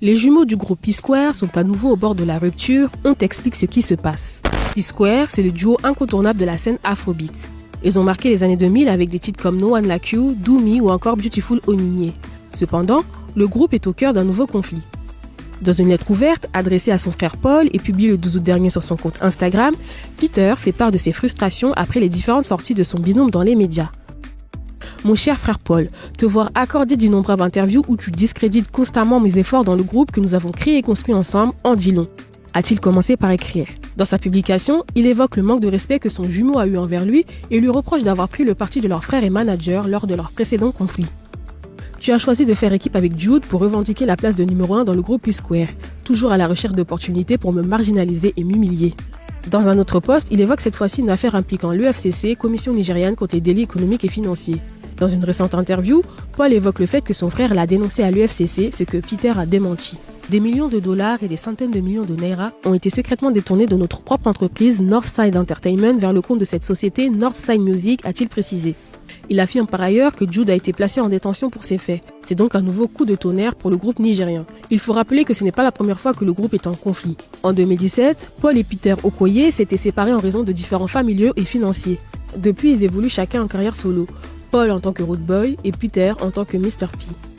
Les jumeaux du groupe P-Square sont à nouveau au bord de la rupture, on t'explique ce qui se passe. P-Square, c'est le duo incontournable de la scène Afrobeat. Ils ont marqué les années 2000 avec des titres comme No One Like You, Do Me ou encore Beautiful Onyinye. Cependant, le groupe est au cœur d'un nouveau conflit. Dans une lettre ouverte adressée à son frère Paul et publiée le 12 août dernier sur son compte Instagram, Peter fait part de ses frustrations après les différentes sorties de son binôme dans les médias. Mon cher frère Paul, te voir accorder d'innombrables interviews où tu discrédites constamment mes efforts dans le groupe que nous avons créé et construit ensemble en dit long, a-t-il commencé par écrire. Dans sa publication, il évoque le manque de respect que son jumeau a eu envers lui et lui reproche d'avoir pris le parti de leur frère et manager lors de leur précédent conflit. Tu as choisi de faire équipe avec Jude pour revendiquer la place de numéro 1 dans le groupe P-Square, toujours à la recherche d'opportunités pour me marginaliser et m'humilier. Dans un autre post, il évoque cette fois-ci une affaire impliquant l'UFCC, Commission nigériane contre les délits économiques et financiers. Dans une récente interview, Paul évoque le fait que son frère l'a dénoncé à l'UFCC, ce que Peter a démenti. Des millions de dollars et des centaines de millions de naira ont été secrètement détournés de notre propre entreprise Northside Entertainment vers le compte de cette société Northside Music, a-t-il précisé. Il affirme par ailleurs que Jude a été placé en détention pour ces faits. C'est donc un nouveau coup de tonnerre pour le groupe nigérien. Il faut rappeler que ce n'est pas la première fois que le groupe est en conflit. En 2017, Paul et Peter Okoye s'étaient séparés en raison de différends familiaux et financiers. Depuis, ils évoluent chacun en carrière solo. Paul en tant que road boy et Peter en tant que Mr. P.